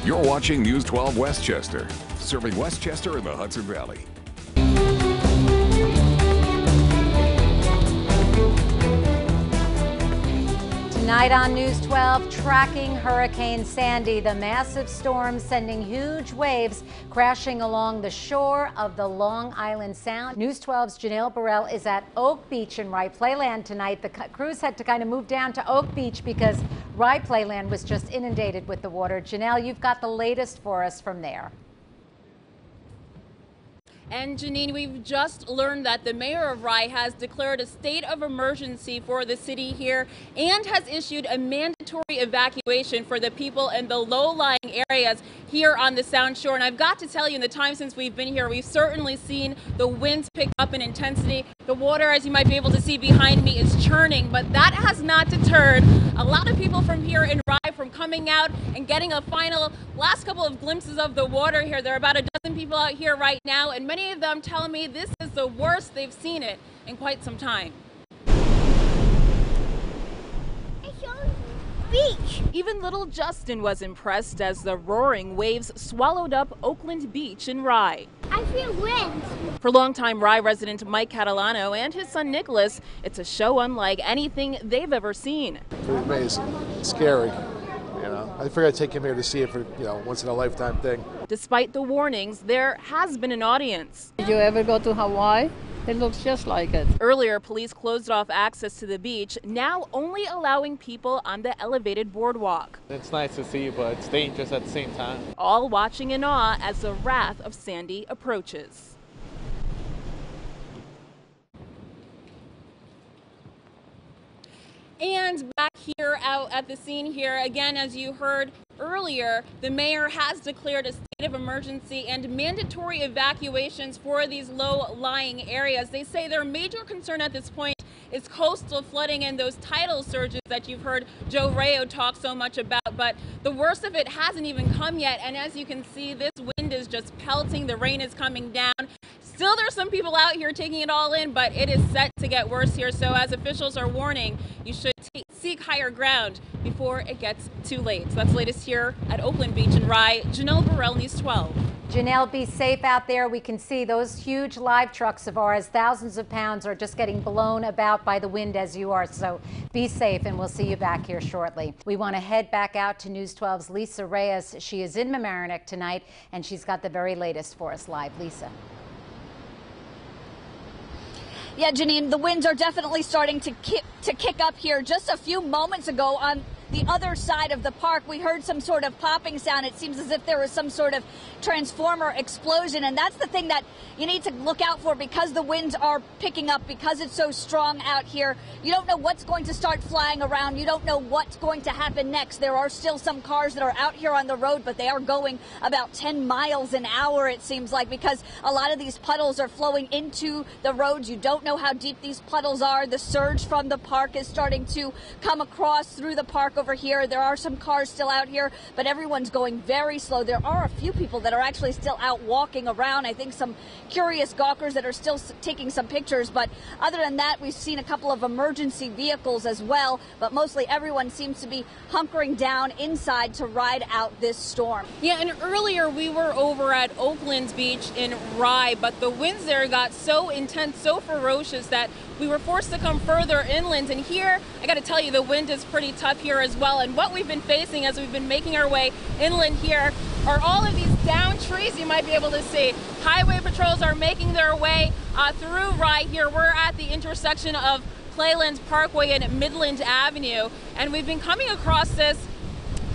You're watching News 12 Westchester, serving Westchester and the Hudson Valley. Tonight on News 12, tracking Hurricane Sandy, the massive storm sending huge waves crashing along the shore of the Long Island Sound. News 12's Janelle Burrell is at Oak Beach in Rye Playland tonight. The crews had to kind of move down to Oak Beach because Rye Playland was just inundated with the water. Janelle, you've got the latest for us from there. And Janine, we've just learned that the mayor of Rye has declared a state of emergency for the city here and has issued a mandatory evacuation for the people in the low-lying areas here on the Sound Shore. And I've got to tell you, in the time since we've been here, we've certainly seen the winds pick up in intensity. The water, as you might be able to see behind me, is churning, but that has not deterred a lot of people from here in Rye from coming out and getting a final last couple of glimpses of the water here. There are about a dozen people out here right now, and many of them tell me this is the worst they've seen it in quite some time. Beach. Even little Justin was impressed as the roaring waves swallowed up Oakland Beach in Rye. I feel wind. For longtime Rye resident Mike Catalano and his son Nicholas, it's a show unlike anything they've ever seen. Pretty amazing. It's scary. I figured I'd take him here to see it for, once in a lifetime thing. Despite the warnings, there has been an audience. Did you ever go to Hawaii? It looks just like it. Earlier, police closed off access to the beach, now only allowing people on the elevated boardwalk. It's nice to see, but it's dangerous at the same time. All watching in awe as the wrath of Sandy approaches. And back here out at the scene here, again, as you heard earlier, the mayor has declared a state of emergency and mandatory evacuations for these low-lying areas. They say their major concern at this point is coastal flooding and those tidal surges that you've heard Joe Rayo talk so much about. But the worst of it hasn't even come yet. And as you can see, this wind is just pelting. The rain is coming down. Still, there's some people out here taking it all in, but it is set to get worse here. So as officials are warning, you should seek higher ground before it gets too late. So that's the latest here at Oakland Beach in Rye. Janelle Burrell, News 12. Janelle, be safe out there. We can see those huge live trucks of ours, thousands of pounds, are just getting blown about by the wind as you are. So be safe, and we'll see you back here shortly. We want to head back out to News 12's Lisa Reyes. She is in Mamaroneck tonight, and she's got the very latest for us live. Lisa. Yeah, Janine, the winds are definitely starting to kick up here. Just a few moments ago on the other side of the park, we heard some sort of popping sound. It seems as if there was some sort of transformer explosion, and that's the thing that you need to look out for because the winds are picking up, because it's so strong out here. You don't know what's going to start flying around. You don't know what's going to happen next. There are still some cars that are out here on the road, but they are going about 10 miles an hour, it seems like, because a lot of these puddles are flowing into the roads. You don't know how deep these puddles are. The surge from the park is starting to come across through the park over here. There are some cars still out here, but everyone's going very slow. There are a few people that are actually still out walking around. I think some curious gawkers that are still taking some pictures, but other than that, we've seen a couple of emergency vehicles as well, but mostly everyone seems to be hunkering down inside to ride out this storm. Yeah, and earlier we were over at Oakland Beach in Rye, but the winds there got so intense, so ferocious that we were forced to come further inland. And here, I got to tell you, the wind is pretty tough here as well. And what we've been facing as we've been making our way inland here are all of these downed trees you might be able to see. Highway patrols are making their way through Rye here. We're at the intersection of Playland Parkway and Midland Avenue, and we've been coming across this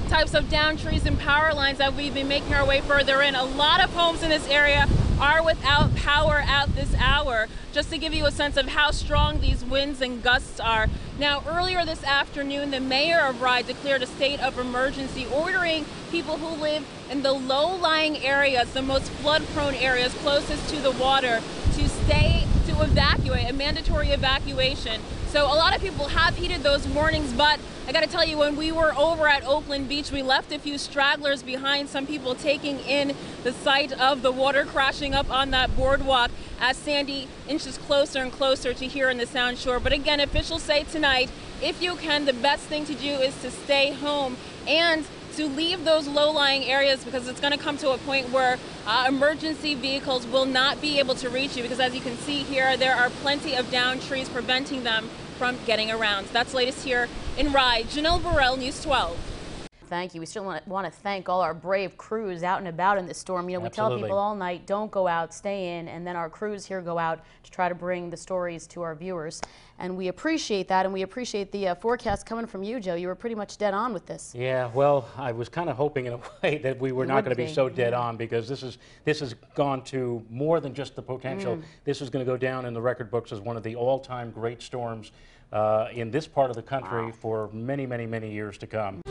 types of downed trees and power lines that we've been making our way further in. A lot of homes in this area are without power at this hour, just to give you a sense of how strong these winds and gusts are. Now, earlier this afternoon, the mayor of Rye declared a state of emergency, ordering people who live in the low-lying areas, the most flood-prone areas closest to the water, to evacuate, a mandatory evacuation. So a lot of people have heeded those warnings, but I got to tell you, when we were over at Oakland Beach, we left a few stragglers behind, some people taking in the sight of the water crashing up on that boardwalk as Sandy inches closer and closer to here in the Sound Shore. But again, officials say tonight, if you can, the best thing to do is to stay home and to leave those low-lying areas, because it's going to come to a point where emergency vehicles will not be able to reach you, because as you can see here, there are plenty of downed trees preventing them from getting around. That's the latest here in Rye. Janelle Burrell, News 12. Thank you. We still want to thank all our brave crews out and about in this storm. You know, we tell people all night, don't go out, stay in, and then our crews here go out to try to bring the stories to our viewers. And we appreciate that, and we appreciate the forecast coming from you, Joe. You were pretty much dead on with this. Yeah, well, I was kind of hoping in a way that we were not going to be so dead on, because this has gone to more than just the potential. This is going to go down in the record books as one of the all-time great storms in this part of the country for many, many, many years to come.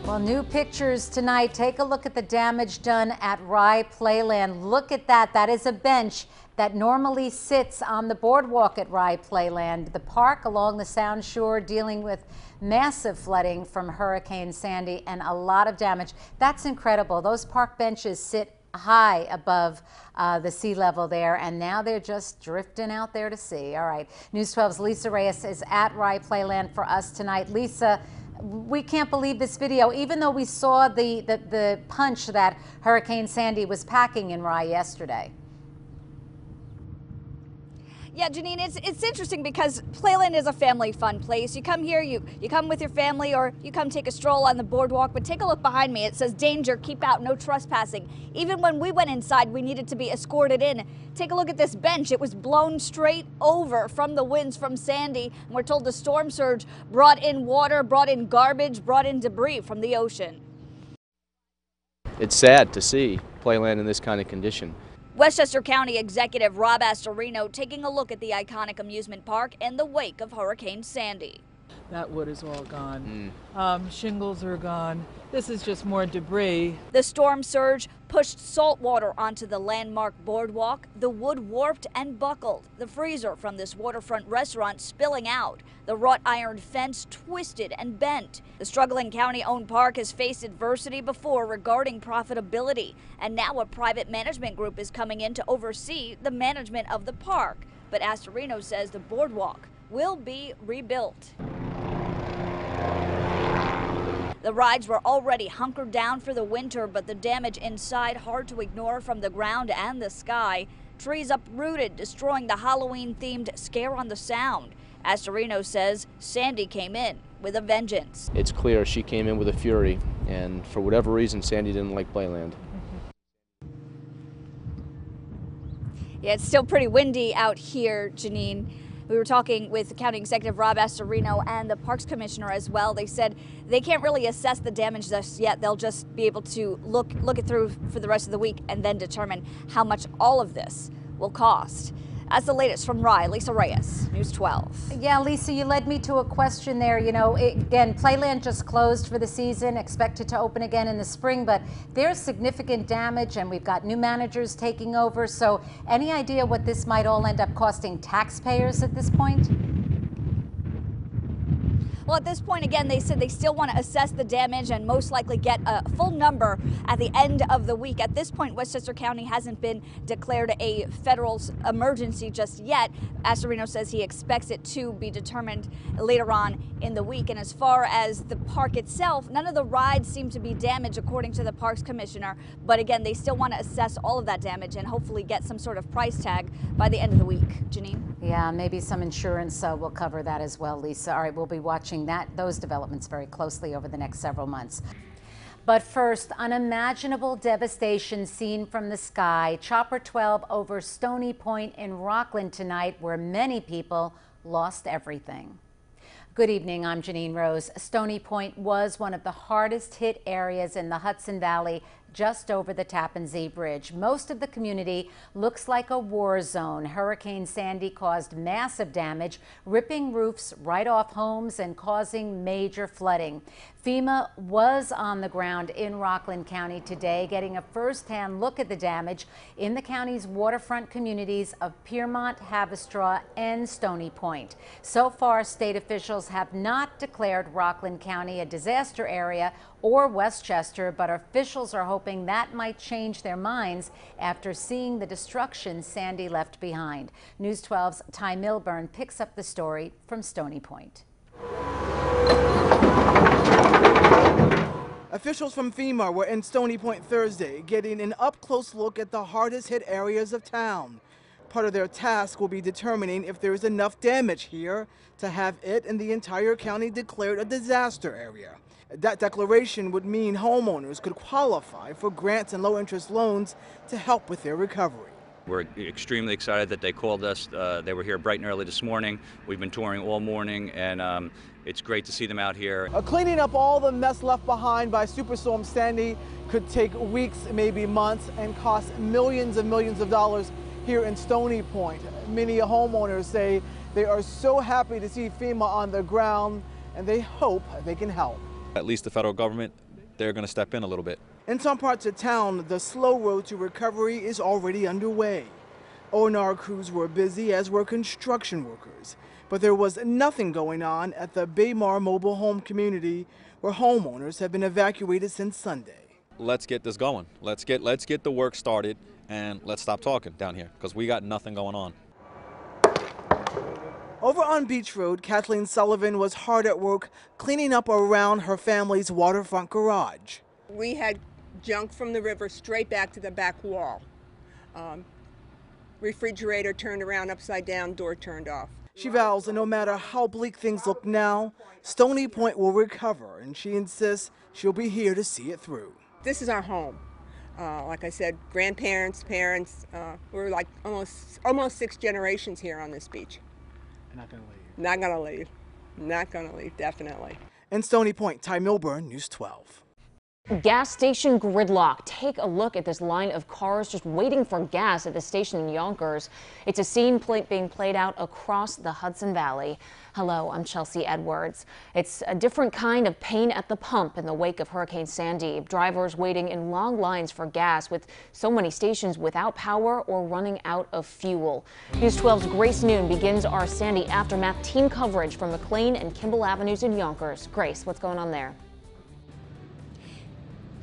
Well, new pictures tonight. Take a look at the damage done at Rye Playland. Look at that. That is a bench that normally sits on the boardwalk at Rye Playland. The park along the Sound Shore dealing with massive flooding from Hurricane Sandy and a lot of damage. That's incredible. Those park benches sit high above the sea level there, and now they're just drifting out there to sea. All right, News 12's Lisa Reyes is at Rye Playland for us tonight. Lisa, we can't believe this video, even though we saw the punch that Hurricane Sandy was packing in Rye yesterday. Yeah, Janine, it's interesting because Playland is a family fun place. You come here, you come with your family, or you come take a stroll on the boardwalk. But take a look behind me. It says danger, keep out, no trespassing. Even when we went inside, we needed to be escorted in. Take a look at this bench. It was blown straight over from the winds from Sandy. And we're told the storm surge brought in water, brought in garbage, brought in debris from the ocean. It's sad to see Playland in this kind of condition. Westchester County Executive Rob Astorino taking a look at the iconic amusement park in the wake of Hurricane Sandy. That wood is all gone. Shingles are gone. This is just more debris. The storm surge pushed salt water onto the landmark boardwalk. The wood warped and buckled. The freezer from this waterfront restaurant spilling out. The wrought iron fence twisted and bent. The struggling county-owned park has faced adversity before regarding profitability, and now a private management group is coming in to oversee the management of the park. But Astorino says the boardwalk will be rebuilt. The rides were already hunkered down for the winter, but the damage inside hard to ignore from the ground and the sky. Trees uprooted, destroying the Halloween-themed Scare on the Sound. Astorino says Sandy came in with a vengeance. It's clear she came in with a fury, and for whatever reason, Sandy didn't like Playland. Yeah, it's still pretty windy out here, Janine. We were talking with County Executive Rob Astorino and the Parks Commissioner as well. They said they can't really assess the damage just yet. They'll just be able to look it through for the rest of the week and then determine how much all of this will cost. That's the latest from Rye. Lisa Reyes, News 12. Yeah, Lisa, you led me to a question there. You know, again, Playland just closed for the season, expected to open again in the spring, but there's significant damage and we've got new managers taking over. So any idea what this might all end up costing taxpayers at this point? Well, at this point, again, they said they still want to assess the damage and most likely get a full number at the end of the week. At this point, Westchester County hasn't been declared a federal emergency just yet. Astorino says he expects it to be determined later on in the week. And as far as the park itself, none of the rides seem to be damaged, according to the Parks Commissioner. But again, they still want to assess all of that damage and hopefully get some sort of price tag by the end of the week. Janine? Yeah, maybe some insurance will cover that as well, Lisa. All right, we'll be watching those developments very closely over the next several months. But first, unimaginable devastation seen from the sky. Chopper 12 over Stony Point in Rockland tonight, where many people lost everything. Good evening, I'm Janine Rose. Stony Point was one of the hardest hit areas in the Hudson Valley, just over the Tappan Zee Bridge. Most of the community looks like a war zone. Hurricane Sandy caused massive damage, ripping roofs right off homes and causing major flooding. FEMA was on the ground in Rockland County today, getting a first-hand look at the damage in the county's waterfront communities of Piermont, Haverstraw, and Stony Point. So far, state officials have not declared Rockland County a disaster area or Westchester, but officials are hoping hoping that might change their minds after seeing the destruction Sandy left behind. News 12's Ty Milburn picks up the story from Stony Point. Officials from FEMA were in Stony Point Thursday, getting an up-close look at the hardest-hit areas of town. Part of their task will be determining if there is enough damage here to have it and the entire county declared a disaster area. That declaration would mean homeowners could qualify for grants and low-interest loans to help with their recovery. We're extremely excited that they called us. They were here bright and early this morning. We've been touring all morning, and it's great to see them out here. Cleaning up all the mess left behind by Superstorm Sandy could take weeks, maybe months, and cost millions and millions of dollars here in Stony Point. Many homeowners say they are so happy to see FEMA on the ground, and they hope they can help. At least the federal government, they're going to step in a little bit. In some parts of town, the slow road to recovery is already underway. O&R crews were busy, as were construction workers. But there was nothing going on at the Baymar mobile home community, where homeowners have been evacuated since Sunday. Let's get this going. Let's get the work started, and let's stop talking down here, because we got nothing going on. Over on Beach Road, Kathleen Sullivan was hard at work cleaning up around her family's waterfront garage. We had junk from the river straight back to the back wall. Refrigerator turned around upside down, door turned off. She vows that no matter how bleak things look now, Stony Point will recover, and she insists she'll be here to see it through. This is our home. Like I said, grandparents, parents, we're like almost 6 generations here on this beach. Not gonna leave. Not gonna leave. Not gonna leave, definitely. In Stony Point, Ty Milburn, News 12. Gas station gridlock. Take a look at this line of cars just waiting for gas at the station in Yonkers. It's a scene being played out across the Hudson Valley. Hello, I'm Chelsea Edwards. It's a different kind of pain at the pump in the wake of Hurricane Sandy. Drivers waiting in long lines for gas, with so many stations without power or running out of fuel. News 12's Grace Noon begins our Sandy aftermath team coverage from McLean and Kimball Avenues in Yonkers. Grace, what's going on there?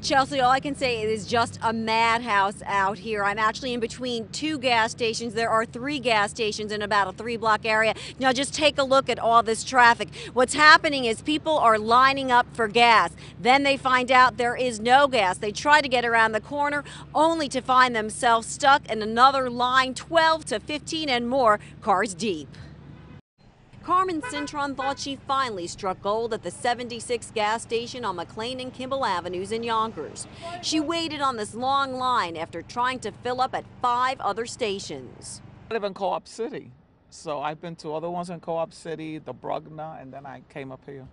Chelsea, all I can say is just a madhouse out here. I'm actually in between 2 gas stations. There are 3 gas stations in about a 3-block area. Now just take a look at all this traffic. What's happening is people are lining up for gas. Then they find out there is no gas. They try to get around the corner only to find themselves stuck in another line, 12 to 15 and more cars deep. Carmen Cintron thought she finally struck gold at the 76 gas station on McLean and Kimball Avenues in Yonkers. She waited on this long line after trying to fill up at 5 other stations. I live in Co-op City, so I've been to other ones in Co-op City, the Brugna, and then I came up here.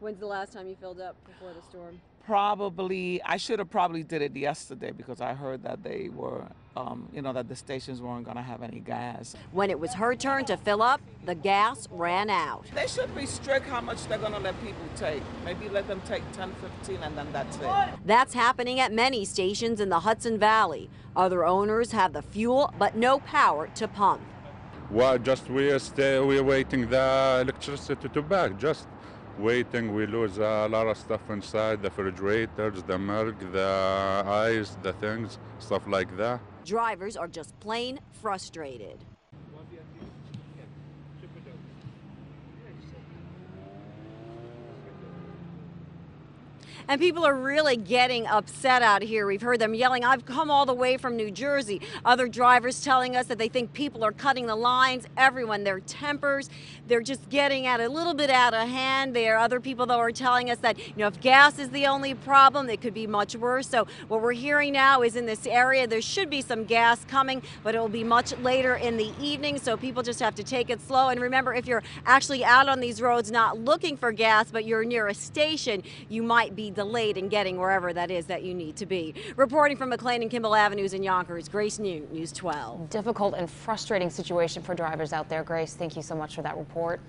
When's the last time you filled up before the storm? Probably, I should have probably did it yesterday because I heard that they were, that the stations weren't going to have any gas. When it was her turn to fill up, the gas ran out. They should be strict how much they're going to let people take. Maybe let them take 10, 15, and then that's it. That's happening at many stations in the Hudson Valley. Other owners have the fuel, but no power to pump. Well, we're waiting the electricity to back, just waiting. We lose a lot of stuff inside, the refrigerators, the milk, the ice, the things, stuff like that. Drivers are just plain frustrated. And people are really getting upset out here. We've heard them yelling. I've come all the way from New Jersey. Other drivers telling us that they think people are cutting the lines. Everyone, their tempers, they're just getting a little bit out of hand. There are other people, though, are telling us that, if gas is the only problem, it could be much worse. So what we're hearing now is in this area, there should be some gas coming, but it will be much later in the evening. So people just have to take it slow. And remember, if you're actually out on these roads not looking for gas, but you're near a station, you might be delayed in getting wherever that is that you need to be. Reporting from McLean and Kimball Avenues in Yonkers, Grace Noon, News 12. Difficult and frustrating situation for drivers out there. Grace, thank you so much for that report.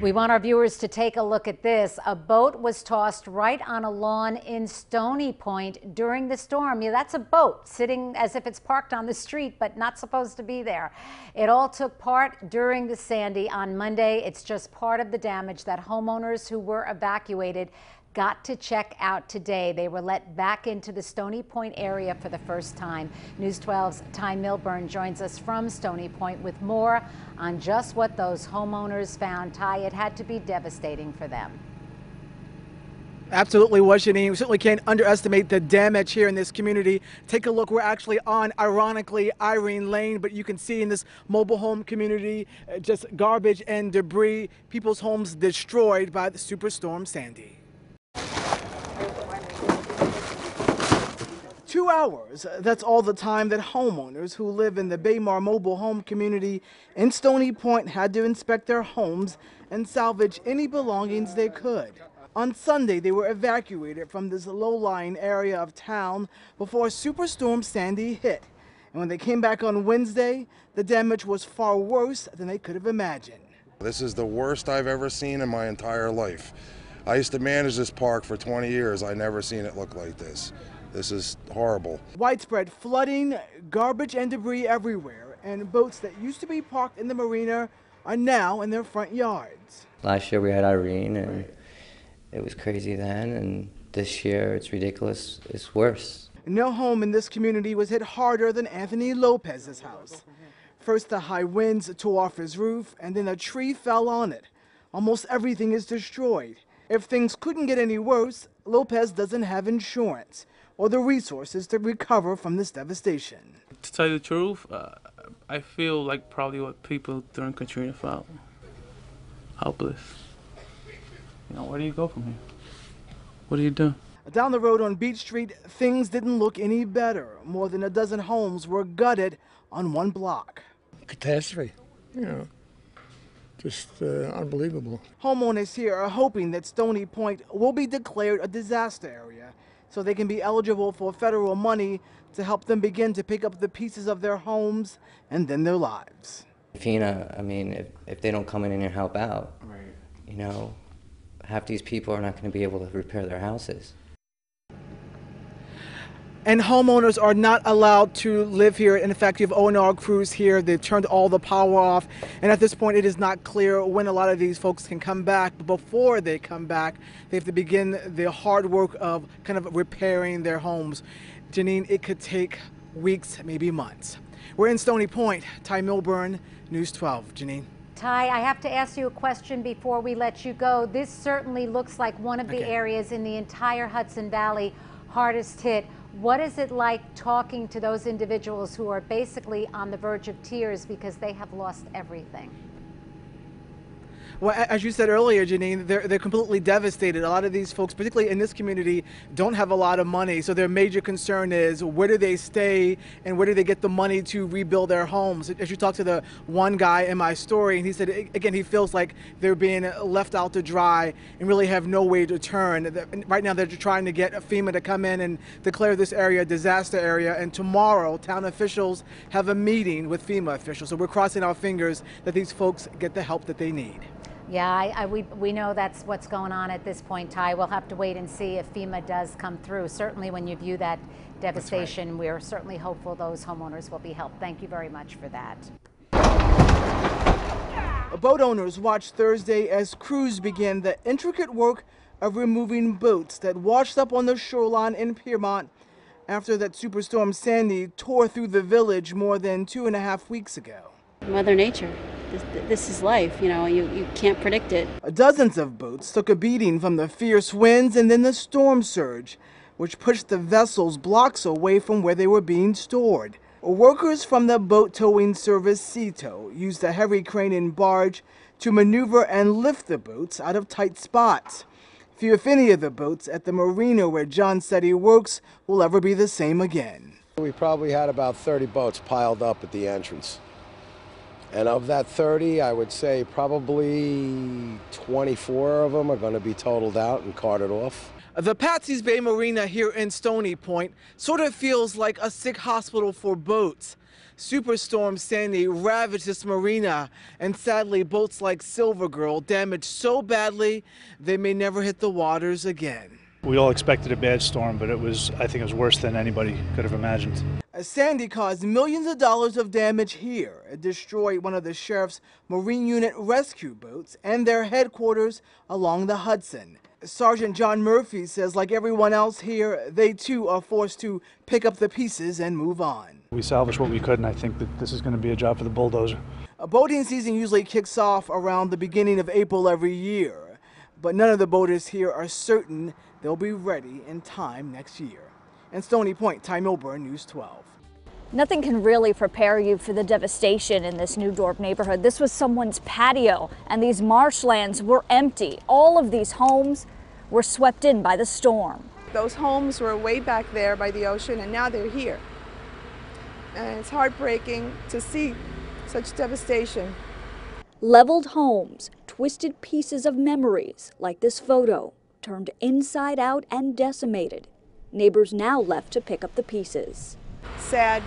We want our viewers to take a look at this. A boat was tossed right on a lawn in Stony Point during the storm. Yeah, that's a boat sitting as if it's parked on the street, but not supposed to be there. It all took part during the Sandy on Monday. It's just part of the damage that homeowners who were evacuated got to check out today. They were let back into the Stony Point area for the first time. News 12's Ty Milburn joins us from Stony Point with more on just what those homeowners found. Ty, it had to be devastating for them. Absolutely was, Janine. We certainly can't underestimate the damage here in this community. Take a look. We're actually on, ironically, Irene Lane, but you can see in this mobile home community just garbage and debris, people's homes destroyed by the Superstorm Sandy. 2 hours, that's all the time that homeowners who live in the Baymar mobile home community in Stony Point had to inspect their homes and salvage any belongings they could. On Sunday, they were evacuated from this low-lying area of town before Superstorm Sandy hit. And when they came back on Wednesday, the damage was far worse than they could have imagined. This is the worst I've ever seen in my entire life. I used to manage this park for 20 years. I never seen it look like this. This is horrible. Widespread flooding, garbage and debris everywhere, and boats that used to be parked in the marina are now in their front yards. Last year we had Irene, and it was crazy then, and this year it's ridiculous. It's worse. No home in this community was hit harder than Anthony Lopez's house. First, the high winds tore off his roof, and then a tree fell on it. Almost everything is destroyed. If things couldn't get any worse, Lopez doesn't have insurance or the resources to recover from this devastation. To tell you the truth, I feel like probably what people during Katrina felt. Helpless. You know, where do you go from here? What do you do? Down the road on Beach Street, things didn't look any better. More than a dozen homes were gutted on one block. Catastrophe, you know, just unbelievable. Homeowners here are hoping that Stony Point will be declared a disaster area so they can be eligible for federal money to help them begin to pick up the pieces of their homes and then their lives. FEMA, I mean, if they don't come in and help out, you know, half these people are not going to be able to repair their houses. And homeowners are not allowed to live here. In fact, you have O&R crews here. They've turned all the power off. And at this point, it is not clear when a lot of these folks can come back. But before they come back, they have to begin the hard work of kind of repairing their homes. Janine, it could take weeks, maybe months. We're in Stony Point. Ty Milburn, News 12. Janine. Ty, I have to ask you a question before we let you go. This certainly looks like one of the areas in the entire Hudson Valley hardest hit. What is it like talking to those individuals who are basically on the verge of tears because they have lost everything? Well, as you said earlier, Janine, they're completely devastated. A lot of these folks, particularly in this community, don't have a lot of money. So their major concern is where do they stay and where do they get the money to rebuild their homes? As you talk to the one guy in my story, and he said, again, he feels like they're being left out to dry and really have no way to turn. Right now, they're trying to get FEMA to come in and declare this area a disaster area. And tomorrow, town officials have a meeting with FEMA officials. So we're crossing our fingers that these folks get the help that they need. Yeah, we know that's what's going on at this point, Ty. We'll have to wait and see if FEMA does come through. Certainly when you view that devastation, we're certainly hopeful those homeowners will be helped. Thank you very much for that. Boat owners watched Thursday as crews began the intricate work of removing boats that washed up on the shoreline in Piermont after that Superstorm Sandy tore through the village more than 2.5 weeks ago. Mother Nature. This is life, you know, you can't predict it. Dozens of boats took a beating from the fierce winds and then the storm surge, which pushed the vessels blocks away from where they were being stored. Workers from the boat towing service Sea-Tow used a heavy crane and barge to maneuver and lift the boats out of tight spots. Few if any of the boats at the marina where John said he works will ever be the same again. We probably had about 30 boats piled up at the entrance. And of that 30, I would say probably 24 of them are going to be totaled out and carted off. The Patsy's Bay Marina here in Stony Point sort of feels like a sick hospital for boats. Superstorm Sandy ravaged this marina, and sadly, boats like Silver Girl damaged so badly they may never hit the waters again. We all expected a bad storm, but I think it was worse than anybody could have imagined. Sandy caused millions of dollars of damage here. It destroyed one of the sheriff's Marine Unit rescue boats and their headquarters along the Hudson. Sergeant John Murphy says, like everyone else here, they too are forced to pick up the pieces and move on. We salvaged what we could, and I think that this is going to be a job for the bulldozer. Boating season usually kicks off around the beginning of April every year, but none of the boaters here are certain they'll be ready in time next year. In Stony Point, Ty Milburn, News 12. Nothing can really prepare you for the devastation in this New Dorp neighborhood. This was someone's patio, and these marshlands were empty. All of these homes were swept in by the storm. Those homes were way back there by the ocean, and now they're here. And it's heartbreaking to see such devastation. Leveled homes, twisted pieces of memories, like this photo, turned inside out and decimated. Neighbors now left to pick up the pieces. Sad,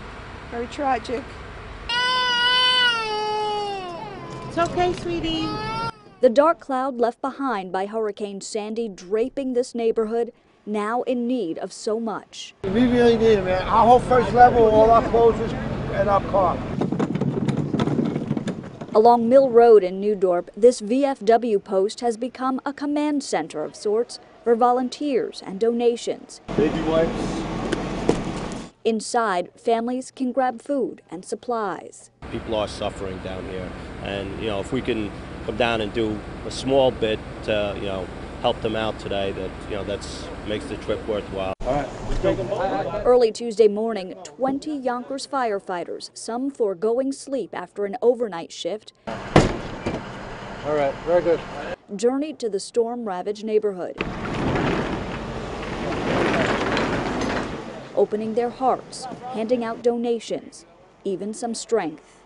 very tragic. It's okay, sweetie. The dark cloud left behind by Hurricane Sandy draping this neighborhood, now in need of so much. We really need it, man. Our whole first level, all our clothes and our car. Along Mill Road in New Dorp, this VFW post has become a command center of sorts for volunteers and donations. Baby wipes. Inside, families can grab food and supplies. People are suffering down here, and if we can come down and do a small bit to help them out today, that makes the trip worthwhile. All right. Early Tuesday morning, 20 Yonkers firefighters, some foregoing sleep after an overnight shift, All right, very good. journeyed to the storm-ravaged neighborhood, opening their hearts, handing out donations, even some strength.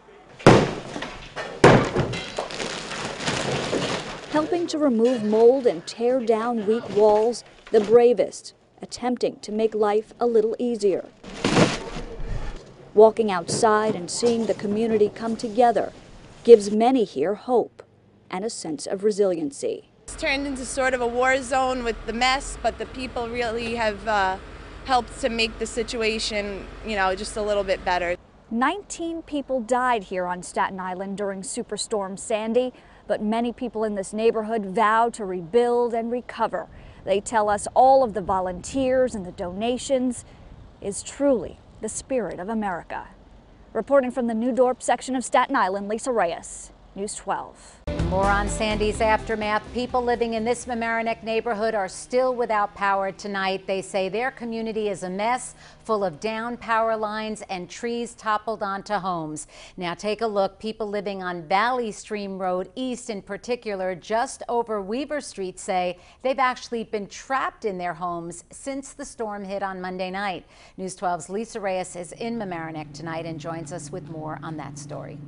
Helping to remove mold and tear down weak walls, the bravest, attempting to make life a little easier. Walking outside and seeing the community come together gives many here hope and a sense of resiliency. It's turned into sort of a war zone with the mess, but the people really have helped to make the situation, just a little bit better. 19 people died here on Staten Island during Superstorm Sandy, but many people in this neighborhood vow to rebuild and recover. They tell us all of the volunteers and the donations is truly the spirit of America. Reporting from the New Dorp section of Staten Island, Lisa Reyes, News 12. More on Sandy's aftermath. People living in this Mamaroneck neighborhood are still without power tonight. They say their community is a mess, full of down power lines and trees toppled onto homes. Now take a look. People living on Valley Stream Road East in particular, just over Weaver Street, say they've actually been trapped in their homes since the storm hit on Monday night. News 12's Lisa Reyes is in Mamaroneck tonight and joins us with more on that story.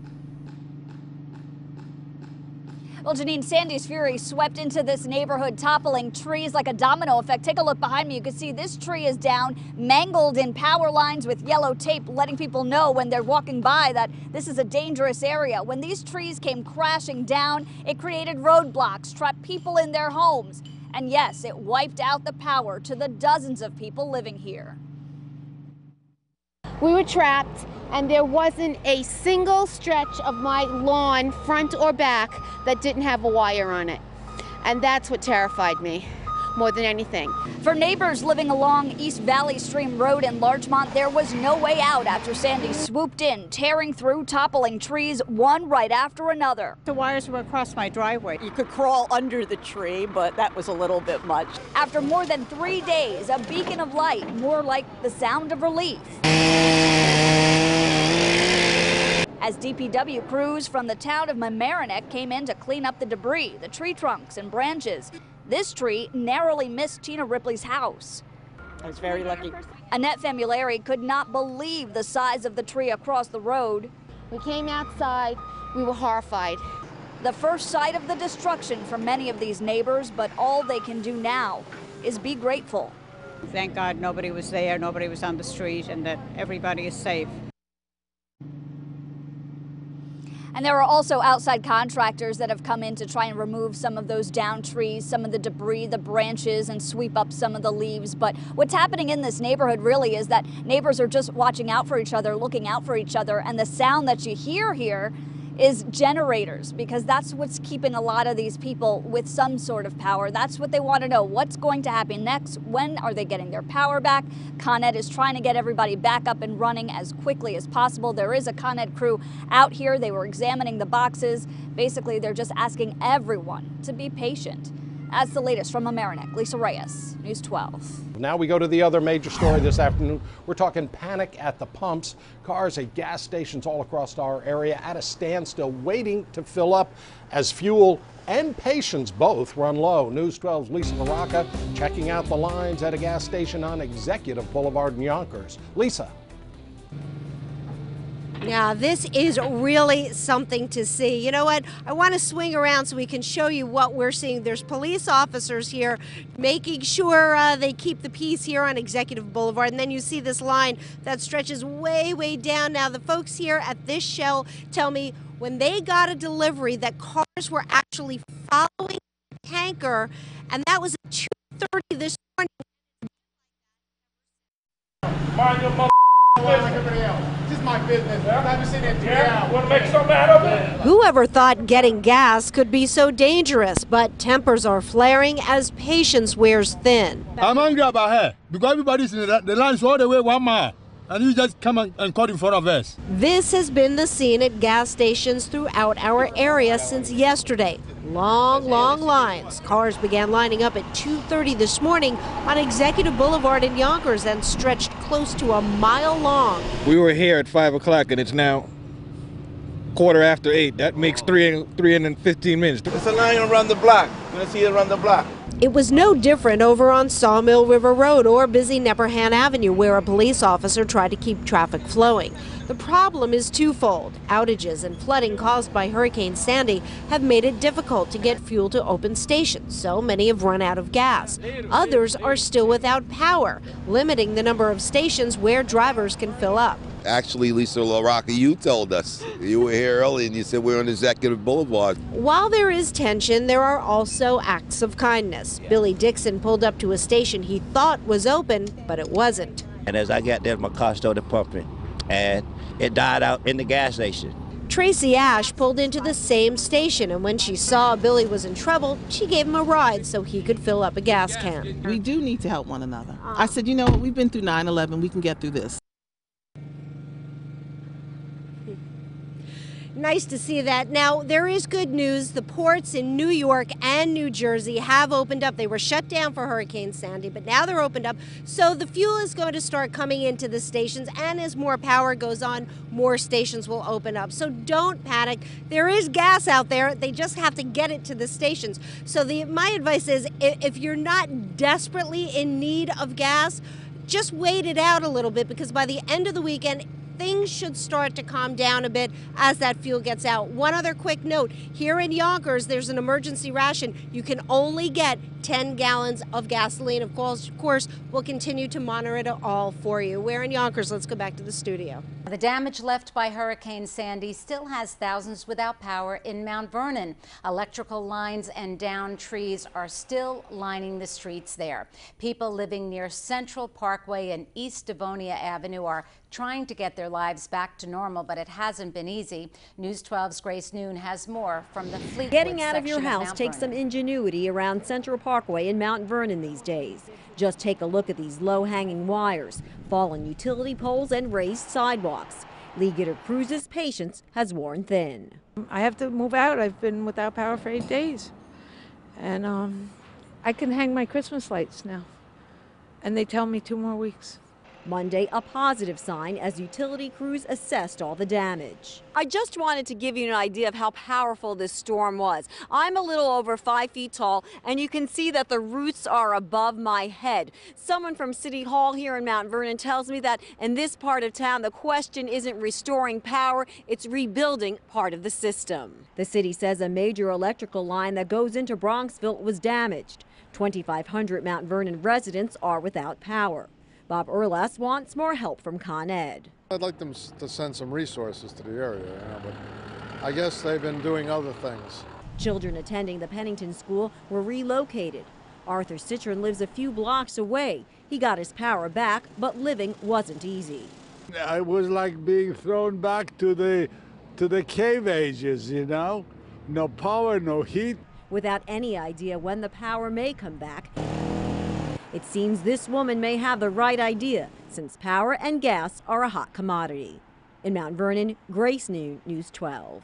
Well, Janine, Sandy's fury swept into this neighborhood, toppling trees like a domino effect. Take a look behind me. You can see this tree is down, mangled in power lines with yellow tape, letting people know when they're walking by that this is a dangerous area. When these trees came crashing down, it created roadblocks, trapped people in their homes. And yes, it wiped out the power to the dozens of people living here. We were trapped, and there wasn't a single stretch of my lawn, front or back, that didn't have a wire on it. And that's what terrified me more than anything. For neighbors living along East Valley Stream Road in Larchmont, there was no way out after Sandy swooped in, tearing through, toppling trees, one right after another. The wires were across my driveway. You could crawl under the tree, but that was a little bit much. After more than 3 days, a beacon of light, more like the sound of relief. As DPW crews from the town of Mamaroneck came in to clean up the debris, the tree trunks and branches. This tree narrowly missed Tina Ripley's house. I was very lucky. Annette Famulari could not believe the size of the tree across the road. We came outside, we were horrified. The first sight of the destruction for many of these neighbors, but all they can do now is be grateful. Thank God nobody was there, nobody was on the street, and that everybody is safe. And there are also outside contractors that have come in to try and remove some of those downed trees, some of the debris, the branches, and sweep up some of the leaves. But what's happening in this neighborhood really is that neighbors are just watching out for each other, looking out for each other. And the sound that you hear here is generators, because that's what's keeping a lot of these people with some sort of power. That's what they want to know. What's going to happen next? When are they getting their power back? Con Ed is trying to get everybody back up and running as quickly as possible. There is a Con Ed crew out here. They were examining the boxes. Basically, they're just asking everyone to be patient. As the latest from Mamaroneck, Lisa Reyes, News 12. Now we go to the other major story this afternoon. We're talking panic at the pumps. Cars at gas stations all across our area at a standstill, waiting to fill up as fuel and patience both run low. News 12's Lisa LaRocca checking out the lines at a gas station on Executive Boulevard in Yonkers. Lisa. Yeah, this is really something to see. You know what? I want to swing around so we can show you what we're seeing. There's police officers here making sure they keep the peace here on Executive Boulevard. And then you see this line that stretches way, way down. Now, the folks here at this Shell tell me when they got a delivery that cars were actually following the tanker, and that was at 2:30 this morning. Mind your mother like everybody else. This is my business. I'm not sitting in 3 hours. Want to make something out of it? Whoever thought getting gas could be so dangerous, but tempers are flaring as patience wears thin. I'm angry about her because everybody's in the lines all the way 1 mile. And you just come and cut in front of us. This has been the scene at gas stations throughout our area since yesterday. Long, long lines. Cars began lining up at 2:30 this morning on Executive Boulevard in Yonkers and stretched close to a mile long. We were here at 5 o'clock and it's now 8:15. That makes 3 and 15 minutes. It's a line around the block. You're going to see it around the block. It was no different over on Sawmill River Road or busy Nepperhan Avenue, where a police officer tried to keep traffic flowing. The problem is twofold. Outages and flooding caused by Hurricane Sandy have made it difficult to get fuel to open stations, so many have run out of gas. Others are still without power, limiting the number of stations where drivers can fill up. Actually, Lisa LaRocca, you told us. You were here early and you said we're on Executive Boulevard. While there is tension, there are also acts of kindness. Billy Dixon pulled up to a station he thought was open, but it wasn't. And as I got there, my car started pumping, and it died out in the gas station. Tracy Ash pulled into the same station, and when she saw Billy was in trouble, she gave him a ride so he could fill up a gas can. We do need to help one another. I said, you know what, we've been through 9/11, we can get through this. Nice to see that. Now, there is good news. The ports in New York and New Jersey have opened up. They were shut down for Hurricane Sandy, but now they're opened up. So the fuel is going to start coming into the stations, and as more power goes on, more stations will open up. So don't panic. There is gas out there. They just have to get it to the stations. So my advice is, if you're not desperately in need of gas, just wait it out a little bit, because by the end of the weekend, things should start to calm down a bit as that fuel gets out. One other quick note, here in Yonkers, there's an emergency ration. You can only get 10 gallons of gasoline. Of course, we'll continue to monitor it all for you. We're in Yonkers. Let's go back to the studio. The damage left by Hurricane Sandy still has thousands without power in Mount Vernon. Electrical lines and downed trees are still lining the streets there. People living near Central Parkway and East Devonia Avenue are trying to get their lives back to normal, but it hasn't been easy. News 12's Grace Noon has more from the Fleetwood Getting out of your section house takes some ingenuity around Central Parkway in Mount Vernon these days. Just take a look at these low-hanging wires, fallen utility poles, and raised sidewalks. Legator Cruz's patience has worn thin. I have to move out. I've been without power for 8 days. And I can hang my Christmas lights now. And they tell me 2 more weeks. Monday, a positive sign as utility crews assessed all the damage. I just wanted to give you an idea of how powerful this storm was. I'm a little over 5 feet tall, and you can see that the roots are above my head. Someone from City Hall here in Mount Vernon tells me that in this part of town, the question isn't restoring power, it's rebuilding part of the system. The city says a major electrical line that goes into Bronxville was damaged. 2,500 Mount Vernon residents are without power. Bob Erlas wants more help from Con Ed. I'd like them to send some resources to the area, but I guess they've been doing other things. Children attending the Pennington School were relocated. Arthur Citron lives a few blocks away. He got his power back, but living wasn't easy. It was like being thrown back to the to the cave ages, you know? No power, no heat. Without any idea when the power may come back, it seems this woman may have the right idea, since power and gas are a hot commodity. In Mount Vernon, Grace Noon, News 12.